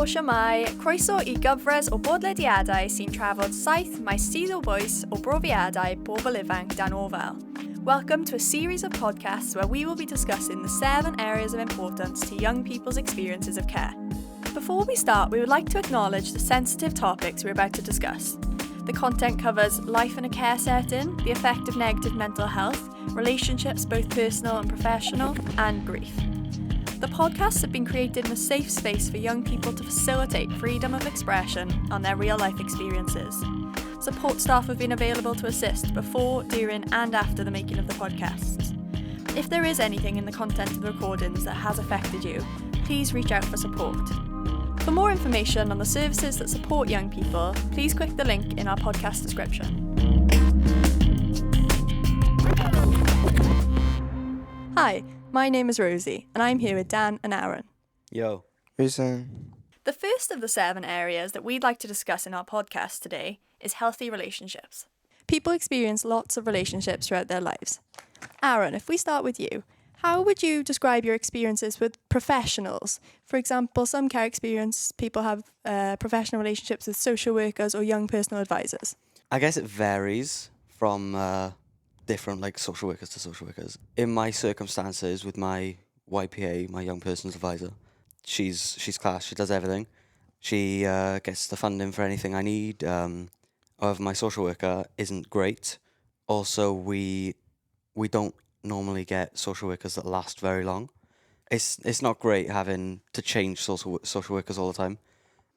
Helo siamai, croeso I gyfres o bodlediadau sy'n trafod saith maestydd o bwys o brofiadau bobl ifanc dan ofal. Welcome to a series of podcasts where we will be discussing the 7 areas of importance to young people's experiences of care. Before we start, we would like to acknowledge the sensitive topics we're about to discuss. The content covers life in a care setting, the effect of negative mental health, relationships both personal and professional, and grief. The podcasts have been created in a safe space for young people to facilitate freedom of expression on their real-life experiences. Support staff have been available to assist before, during, and after the making of the podcasts. If there is anything in the content of the recordings that has affected you, please reach out for support. For more information on the services that support young people, please click the link in our podcast description. Hi, my name is Rosie, and I'm here with Dan and Aaron. Yo. Reason. The first of the 7 areas that we'd like to discuss in our podcast today is healthy relationships. People experience lots of relationships throughout their lives. Aaron, if we start with you, how would you describe your experiences with professionals? For example, some care experience people have professional relationships with social workers or young personal advisors. I guess it varies from different social workers to social workers. In my circumstances with my YPA, my young person's advisor, she's class, she does everything. She gets the funding for anything I need. However, my social worker isn't great. Also, we don't normally get social workers that last very long. It's not great having to change social workers all the time,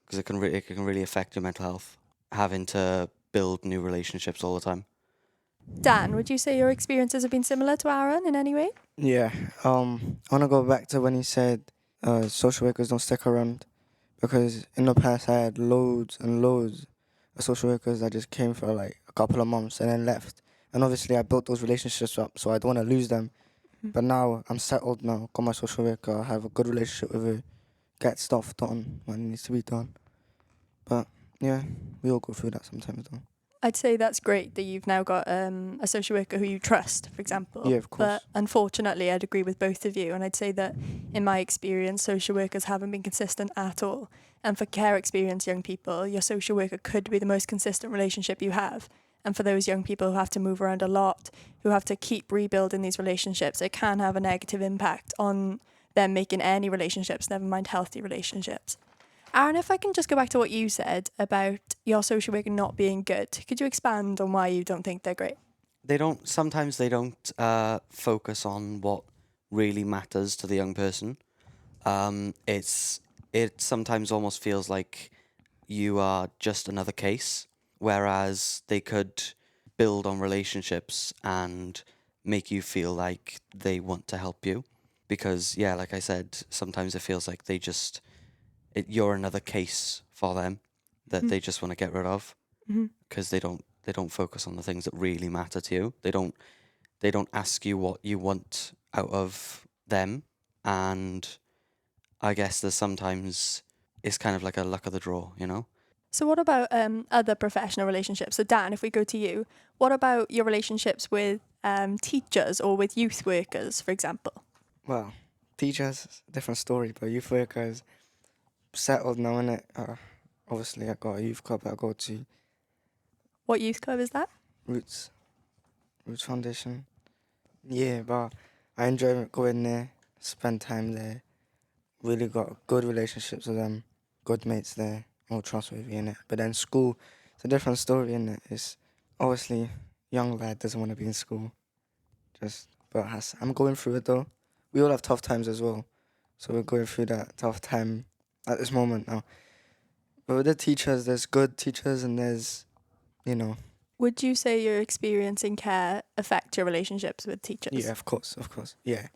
because it can really affect your mental health, having to build new relationships all the time. Dan, would you say your experiences have been similar to Aaron in any way? Yeah. I want to go back to when he said social workers don't stick around, because in the past I had loads and loads of social workers that just came for a couple of months and then left. And obviously I built those relationships up, so I don't want to lose them. Mm-hmm. But now I'm settled now, got my social worker, I have a good relationship with her, get stuff done when it needs to be done. But yeah, we all go through that sometimes though. I'd say that's great that you've now got a social worker who you trust, for example. Yeah, of course. But unfortunately, I'd agree with both of you. And I'd say that in my experience, social workers haven't been consistent at all. And for care experience young people, your social worker could be the most consistent relationship you have. And for those young people who have to move around a lot, who have to keep rebuilding these relationships, it can have a negative impact on them making any relationships, never mind healthy relationships. Aaron, if I can just go back to what you said about your social worker not being good, could you expand on why you don't think they're great? Sometimes they don't focus on what really matters to the young person. It sometimes almost feels like you are just another case, whereas they could build on relationships and make you feel like they want to help you. Because, yeah, like I said, sometimes it feels like you're another case for them that they just want to get rid of, because they don't focus on the things that really matter to you. They don't ask you what you want out of them, and I guess there's sometimes it's kind of like a luck of the draw, you know? So what about other professional relationships? So Dan, if we go to you, what about your relationships with teachers or with youth workers, for example? Well, teachers, different story, but youth workers, settled now, innit? Obviously, I got a youth club that I go to. What youth club is that? Roots Foundation. Yeah, but I enjoy going there, spend time there. Really got good relationships with them, good mates there, all trustworthy, innit? But then school, it's a different story, innit? It's obviously young lad doesn't want to be in school. But I'm going through it though. We all have tough times as well, so we're going through that tough time at this moment now. But with the teachers, there's good teachers and there's, Would you say your experience in care affect your relationships with teachers? Yeah, of course, yeah.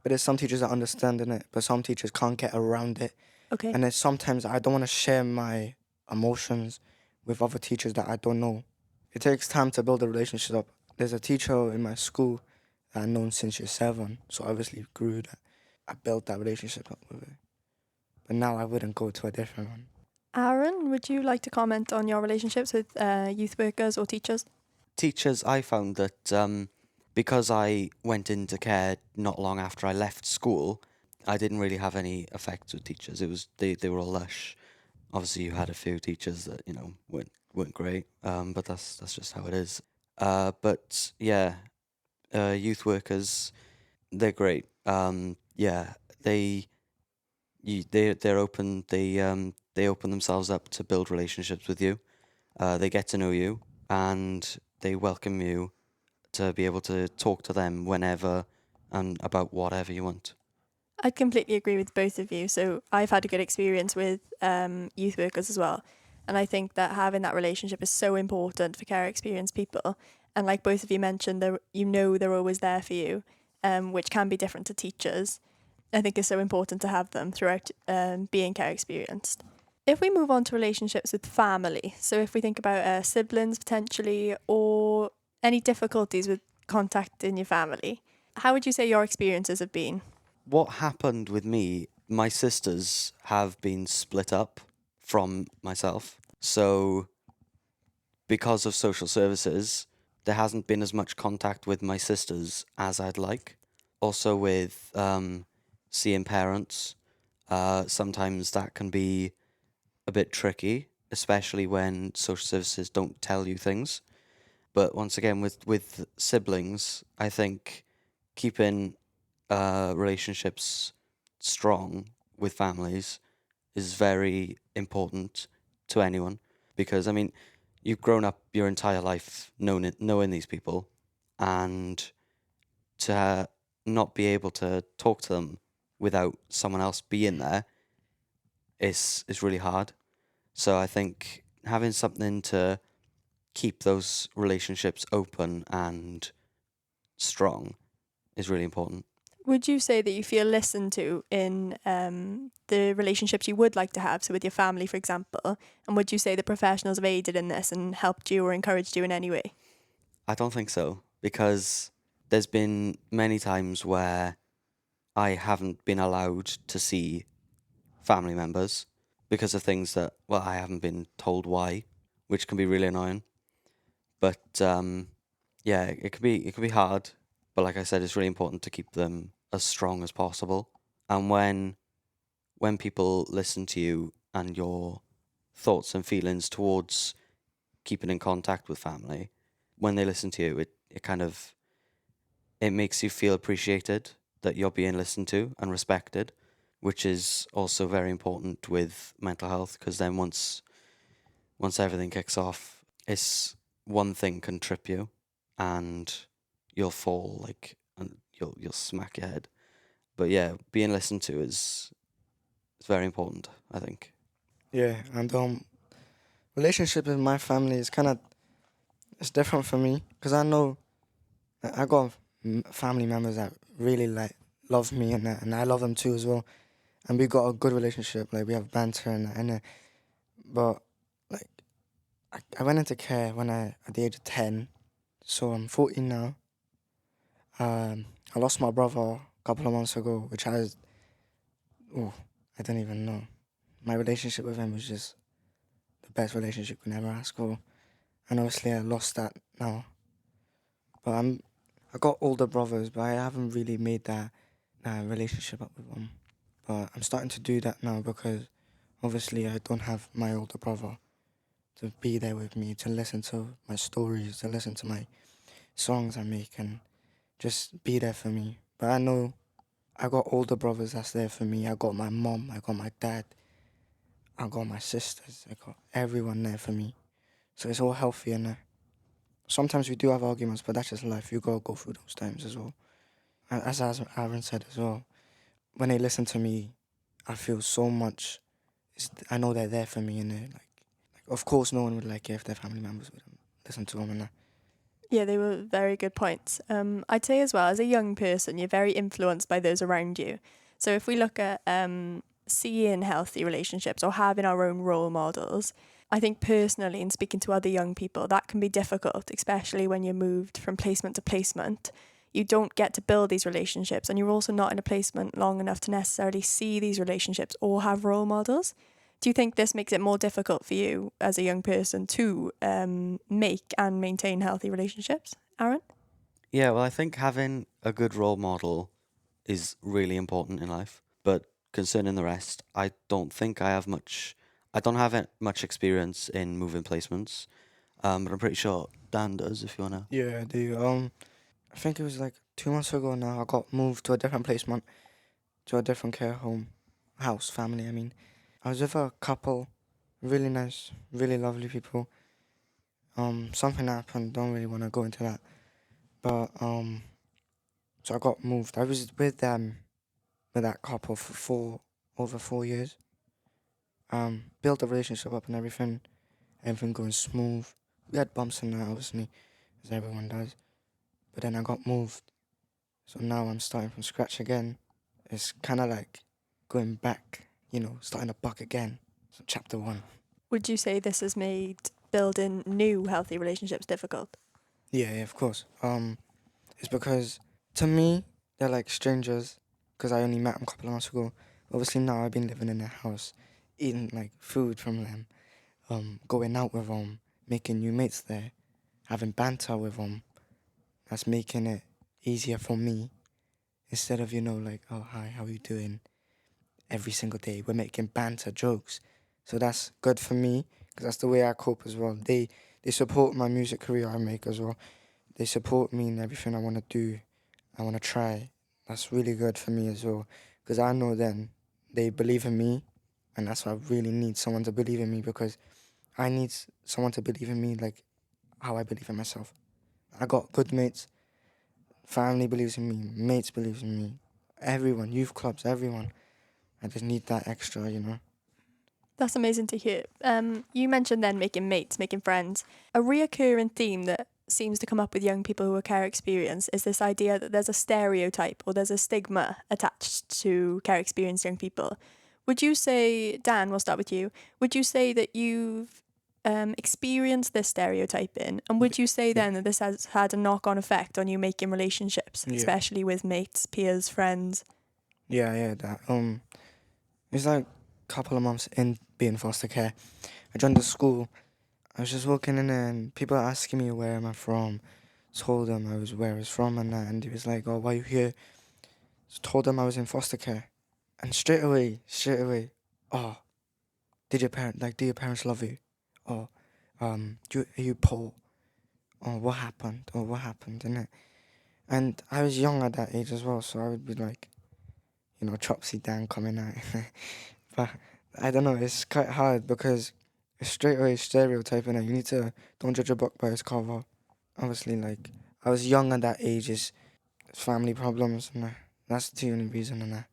But there's some teachers that understand it, but some teachers can't get around it. Okay. And then sometimes I don't want to share my emotions with other teachers that I don't know. It takes time to build a relationship up. There's a teacher in my school that I've known since year 7, so obviously grew that. I built that relationship up with her. But now I wouldn't go to a different one. Aaron, would you like to comment on your relationships with youth workers or teachers? Teachers, I found that because I went into care not long after I left school, I didn't really have any effects with teachers. They were all lush. Obviously, you had a few teachers that weren't great, but that's just how it is. But yeah, youth workers, they're great. Yeah, they're open. They open themselves up to build relationships with you. They get to know you, and they welcome you to be able to talk to them whenever and about whatever you want. I'd completely agree with both of you. So I've had a good experience with youth workers as well. And I think that having that relationship is so important for care experienced people. And like both of you mentioned, they're always there for you, which can be different to teachers. I think it's so important to have them throughout being care experienced. If we move on to relationships with family, so if we think about siblings potentially or any difficulties with contacting your family, how would you say your experiences have been? What happened with me, my sisters have been split up from myself. So, because of social services, there hasn't been as much contact with my sisters as I'd like. Also, with seeing parents, sometimes that can be a bit tricky, especially when social services don't tell you things. But once again, with siblings, I think keeping relationships strong with families is very important to anyone, because I mean, you've grown up your entire life knowing these people, and to not be able to talk to them without someone else being there is really hard. So I think having something to keep those relationships open and strong is really important. Would you say that you feel listened to in the relationships you would like to have, so with your family, for example? And would you say the professionals have aided in this and helped you or encouraged you in any way? I don't think so, because there's been many times where I haven't been allowed to see family members because of things that, well, I haven't been told why, which can be really annoying. But yeah, it can be hard. But like I said, it's really important to keep them as strong as possible. And when people listen to you and your thoughts and feelings towards keeping in contact with family, when they listen to you, it makes you feel appreciated, that you're being listened to and respected, which is also very important with mental health, because then once everything kicks off, it's one thing can trip you and you'll fall, like, and you'll smack your head. But yeah, being listened to is very important, I think. Yeah, and relationship with my family is it's different for me because I know that I got family members that really like love me and that, and I love them too as well, and we got a good relationship. Like we have banter and that, but like I went into care when at the age of 10, so I'm 14 now. I lost my brother a couple of months ago, which I don't even know. My relationship with him was just the best relationship you can ever ask for, and obviously I lost that now. But I got older brothers, but I haven't really made that relationship up with them. But I'm starting to do that now because obviously I don't have my older brother to be there with me, to listen to my stories, to listen to my songs I make, and just be there for me. But I know I got older brothers that's there for me. I got my mom, I got my dad, I got my sisters, I got everyone there for me. So it's all healthy and sometimes we do have arguments, but that's just life. You gotta go through those times as well. As Aaron said as well, when they listen to me, I feel so much. I know they're there for me, and like, of course, no one would like it if their family members would listen to them and that. Yeah, they were very good points. I'd say as well, as a young person, you're very influenced by those around you. So if we look at seeing healthy relationships or having our own role models, I think personally, in speaking to other young people, that can be difficult, especially when you're moved from placement to placement. You don't get to build these relationships, and you're also not in a placement long enough to necessarily see these relationships or have role models. Do you think this makes it more difficult for you as a young person to make and maintain healthy relationships? Aaron? Yeah, well, I think having a good role model is really important in life. But concerning the rest, I don't think I have much I don't have much experience in moving placements, but I'm pretty sure Dan does. If you wanna. Yeah, I do. I think it was like 2 months ago now. I got moved to a different placement, to a different care home, house, family. I mean, I was with a couple, really nice, really lovely people. Something happened. Don't really want to go into that, but so I got moved. I was with them, with that couple for over 4 years. Built a relationship up and everything going smooth. We had bumps in there, obviously, as everyone does. But then I got moved, so now I'm starting from scratch again. It's kind of like going back, starting a buck again. So chapter 1. Would you say this has made building new healthy relationships difficult? Yeah, of course. It's because to me they're like strangers because I only met them a couple of months ago. Obviously now I've been living in their house, eating like food from them, going out with them, making new mates there, having banter with them. That's making it easier for me instead of like, oh hi, how are you doing? Every single day we're making banter jokes, so that's good for me because that's the way I cope as well. They support my music career I make as well. They support me in everything I want to do, I want to try. That's really good for me as well because I know then they believe in me, and that's why I really need someone to believe in me because I need someone to believe in me like how I believe in myself. I got good mates, family believes in me, mates believes in me, everyone, youth clubs, everyone. I just need that extra. That's amazing to hear. You mentioned then making mates, making friends. A reoccurring theme that seems to come up with young people who are care experienced is this idea that there's a stereotype or there's a stigma attached to care experienced young people. Would you say, Dan, we'll start with you, would you say that you've experienced this stereotyping, and would you say then that this has had a knock-on effect on you making relationships, Yeah. especially with mates, peers, friends? Yeah, that. It's like a couple of months in being foster care. I joined the school. I was just walking in there and people are asking me where am I from. Told them where I was from and that, and he was like, oh, why are you here? Just told them I was in foster care. And straight away, oh, do your parents love you? Or, are you poor? Or what happened? innit? And I was young at that age as well, so I would be like, Chopsy Dan coming out. But I don't know, it's quite hard because it's straight away stereotyping it. You need to don't judge a book by its cover. Obviously, like, I was young at that age, it's family problems, and that's the only reason, and that.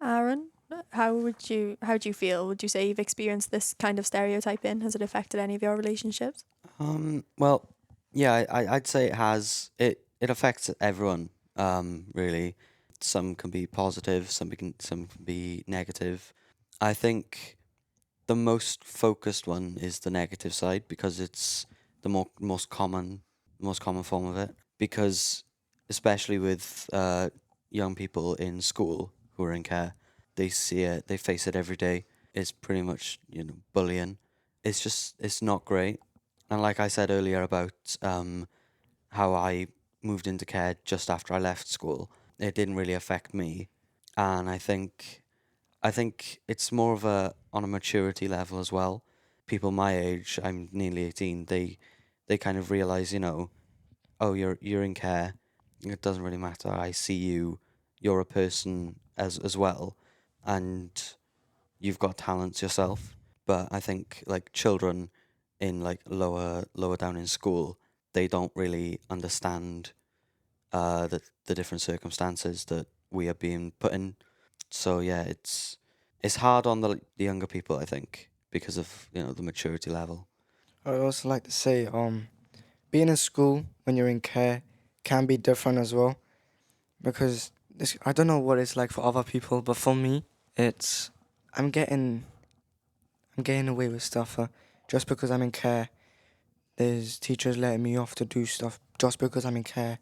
Aaron, how do you feel? Would you say you've experienced this kind of stereotyping? Has it affected any of your relationships? Well, yeah, I'd say it has. It affects everyone. Really, some can be positive, some can be negative. I think the most focused one is the negative side because it's the most common form of it. Because especially with young people in school who are in care, they see it, they face it every day. It's pretty much bullying. It's not great. And like I said earlier about how I moved into care just after I left school, it didn't really affect me. And I think it's more of a on a maturity level as well. People my age, I'm nearly 18, they kind of realize, oh, you're in care. It doesn't really matter. I see you. You're a person as well, and you've got talents yourself. But I think like children in like lower down in school, they don't really understand the different circumstances that we are being put in. So yeah, it's hard on the younger people, I think, because of the maturity level. I'd also like to say, being in school when you're in care can be different as well, because I don't know what it's like for other people, but for me, it's I'm getting away with stuff just because I'm in care. There's teachers letting me off to do stuff just because I'm in care.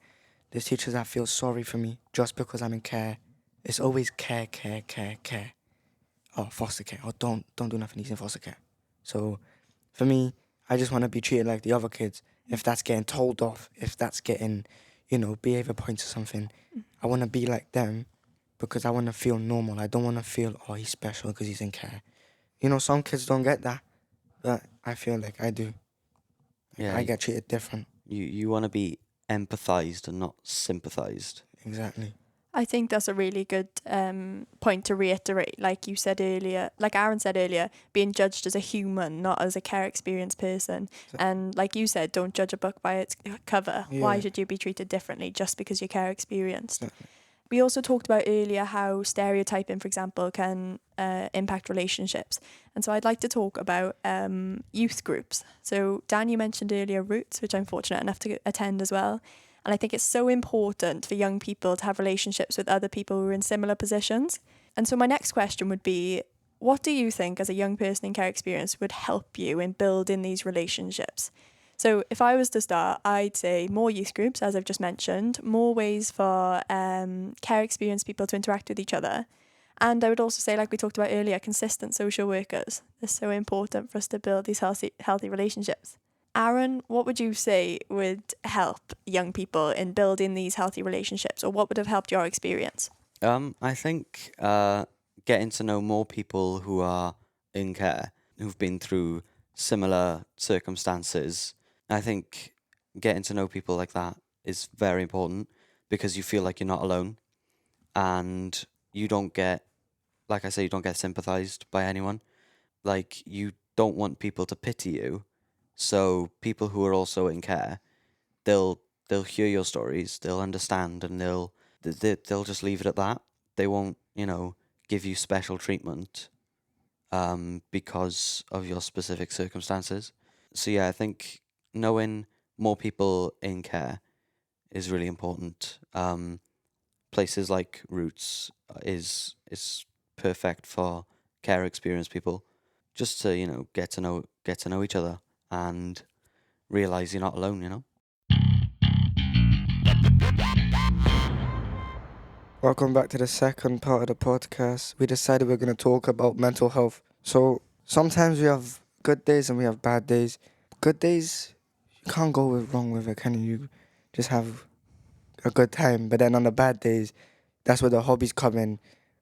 There's teachers that feel sorry for me just because I'm in care. It's always care. Oh, foster care. Oh, don't do nothing. He's in foster care. So, for me, I just want to be treated like the other kids. If that's getting told off, if that's getting, behavior points or something, I want to be like them because I want to feel normal. I don't want to feel, oh, he's special because he's in care. some kids don't get that, but I feel like I do. Yeah, I get treated different. you want to be empathized and not sympathized. Exactly. I think that's a really good point to reiterate. Like you said earlier, like Aaron said earlier, being judged as a human, not as a care experience person. And like you said, don't judge a book by its cover. Why Yeah. should you be treated differently just because you're care experienced? Exactly. We also talked about earlier how stereotyping, for example, can impact relationships. And so I'd like to talk about youth groups. So Dan, you mentioned earlier Roots, which I'm fortunate enough to attend as well. And I think it's so important for young people to have relationships with other people who are in similar positions. And so my next question would be, what do you think as a young person in care experience would help you in building these relationships? So if I was to start, I'd say more youth groups, as I've just mentioned, more ways for care experienced people to interact with each other. And I would also say, like we talked about earlier, consistent social workers. They're so important for us to build these healthy relationships. Aaron, what would you say would help young people in building these healthy relationships, or what would have helped your experience? I think getting to know more people who are in care, who've been through similar circumstances. I think getting to know people like that is very important because you feel like you're not alone, and you don't get, like I say, you don't get sympathized by anyone. Like, you don't want people to pity you. So people who are also in care, they'll hear your stories, they'll understand, and they'll just leave it at that. They won't, give you special treatment because of your specific circumstances. So yeah, I think knowing more people in care is really important. Places like Roots is perfect for care experienced people, just to get to know each other and realize you're not alone. Welcome back to the second part of the podcast. We decided we're going to talk about mental health. So sometimes we have good days and we have bad days. Good days, you can't go wrong with it, can you? You just have a good time. But then on the bad days, that's where the hobbies come in.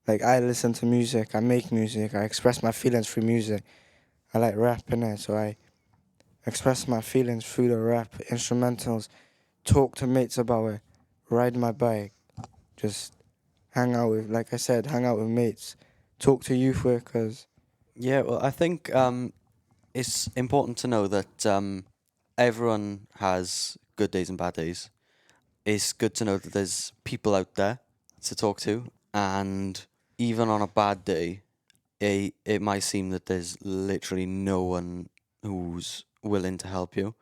Like, I listen to music, I make music, I express my feelings through music. I like rapping it, so I express my feelings through the rap, instrumentals, talk to mates about it, ride my bike, just hang out with mates, talk to youth workers. Yeah, well, I think it's important to know that everyone has good days and bad days. It's good to know that there's people out there to talk to, and even on a bad day, it might seem that there's literally no one who's willing to help you.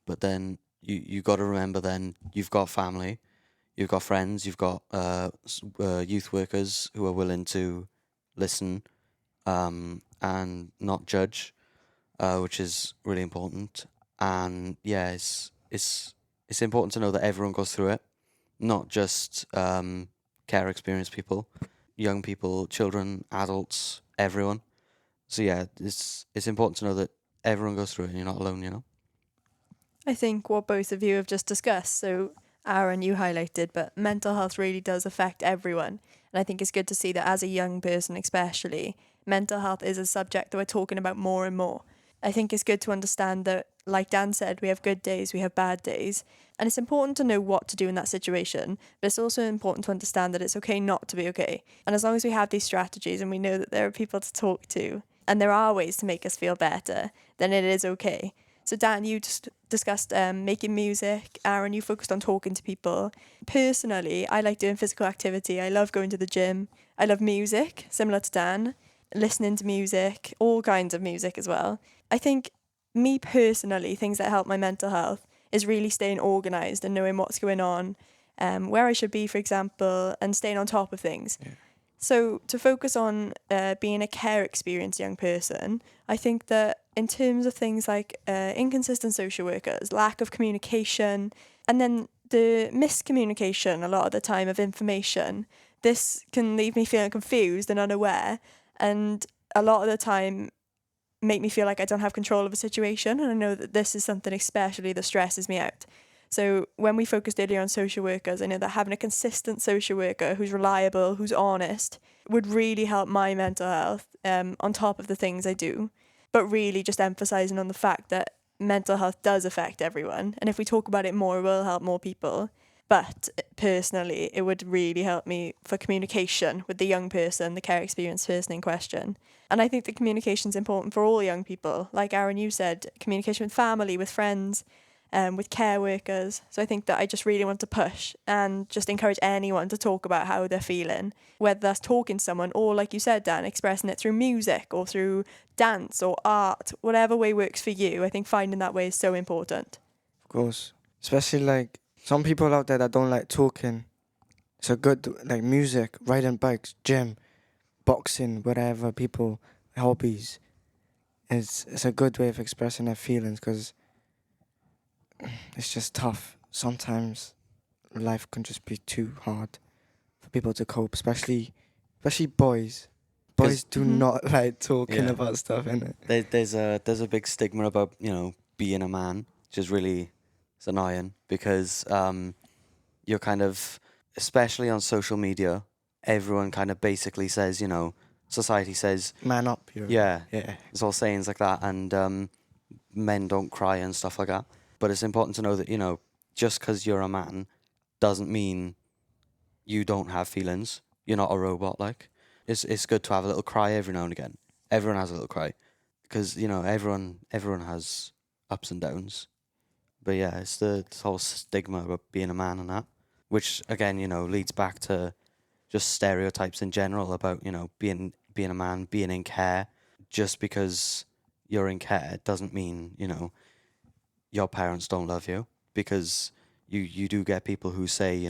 But then you got to remember, then you've got family, you've got friends, you've got youth workers who are willing to listen and not judge, which is really important. And yeah, it's important to know that everyone goes through it, not just care experienced people, young people, children, adults, everyone. So yeah, it's important to know that everyone goes through it and you're not alone. I think what both of you have just discussed, so Aaron, you highlighted, but mental health really does affect everyone. And I think it's good to see that as a young person, especially, mental health is a subject that we're talking about more and more. I think it's good to understand that, like Dan said, we have good days, we have bad days. And it's important to know what to do in that situation, but it's also important to understand that it's okay not to be okay. And as long as we have these strategies and we know that there are people to talk to, and there are ways to make us feel better, then it is okay. So Dan, you just discussed making music. Aaron, you focused on talking to people. Personally, I like doing physical activity. I love going to the gym. I love music, similar to Dan, listening to music, all kinds of music as well. I think me personally, things that help my mental health is really staying organised and knowing what's going on, where I should be, for example, and staying on top of things. Yeah. So to focus on being a care experienced young person, I think that in terms of things like inconsistent social workers, lack of communication, and then the miscommunication a lot of the time of information, this can leave me feeling confused and unaware, and a lot of the time make me feel like I don't have control of a situation. And I know that this is something especially that stresses me out. So when we focused earlier on social workers, I know that having a consistent social worker who's reliable, who's honest, would really help my mental health on top of the things I do. But really just emphasising on the fact that mental health does affect everyone. And if we talk about it more, it will help more people. But personally, it would really help me for communication with the young person, the care experienced person in question. And I think that communication is important for all young people. Like Aaron, you said, communication with family, with friends, with care workers. So I think that I just really want to push and just encourage anyone to talk about how they're feeling, whether that's talking to someone or, like you said, Dan, expressing it through music or through dance or art, whatever way works for you. I think finding that way is so important. Of course. Especially like some people out there that don't like talking. It's a good, like music, riding bikes, gym, boxing, whatever people, hobbies. It's a good way of expressing their feelings because it's just tough. Sometimes life can just be too hard for people to cope, especially boys. Boys do not like talking about stuff, innit? There's a big stigma about, being a man, which is really, it's annoying because you're kind of, especially on social media, everyone kind of basically says, society says, man up. Yeah. It's all sayings like that, and men don't cry and stuff like that. But it's important to know that, just because you're a man doesn't mean you don't have feelings. You're not a robot, like. It's good to have a little cry every now and again. Everyone has a little cry. Because, everyone has ups and downs. But yeah, it's the whole stigma about being a man and that. Which, again, leads back to just stereotypes in general about, being a man, being in care. Just because you're in care doesn't mean, your parents don't love you, because you do get people who say,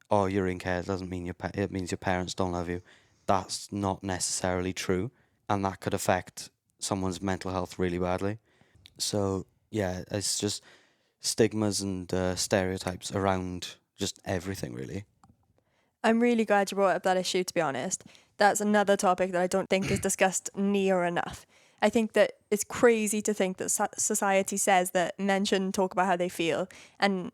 oh, you're in care, it doesn't mean it means your parents don't love you. That's not necessarily true, and that could affect someone's mental health really badly. So yeah, it's just stigmas and stereotypes around just everything, really. I'm really glad you brought up that issue, to be honest. That's another topic that I don't think is discussed near enough. I think that it's crazy to think that society says that men shouldn't talk about how they feel, and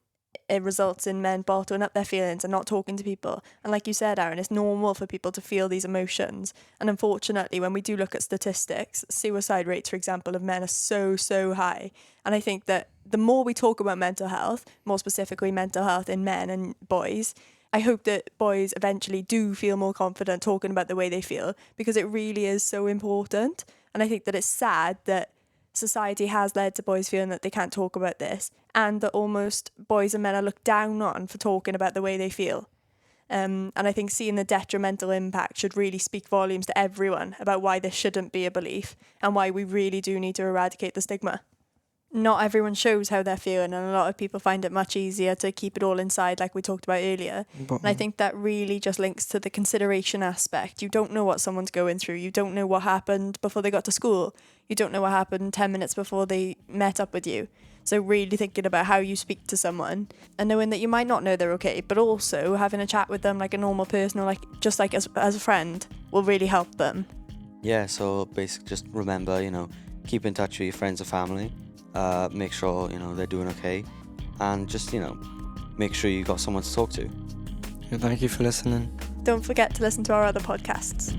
it results in men bottling up their feelings and not talking to people. And like you said, Aaron, it's normal for people to feel these emotions. And unfortunately, when we do look at statistics, suicide rates, for example, of men are so high. And I think that the more we talk about mental health, more specifically mental health in men and boys, I hope that boys eventually do feel more confident talking about the way they feel, because it really is so important. And I think that it's sad that society has led to boys feeling that they can't talk about this, and that almost boys and men are looked down on for talking about the way they feel. And I think seeing the detrimental impact should really speak volumes to everyone about why this shouldn't be a belief and why we really do need to eradicate the stigma. Not everyone shows how they're feeling, and a lot of people find it much easier to keep it all inside, like we talked about earlier. And I think that really just links to the consideration aspect. You don't know what someone's going through. You don't know what happened before they got to school. You don't know what happened 10 minutes before they met up with you. So really thinking about how you speak to someone and knowing that you might not know they're okay, but also having a chat with them like a normal person, or like just like as a friend, will really help them. Yeah, so basically just remember, keep in touch with your friends and family. Make sure, they're doing okay. And just, make sure you got someone to talk to. Thank you for listening. Don't forget to listen to our other podcasts.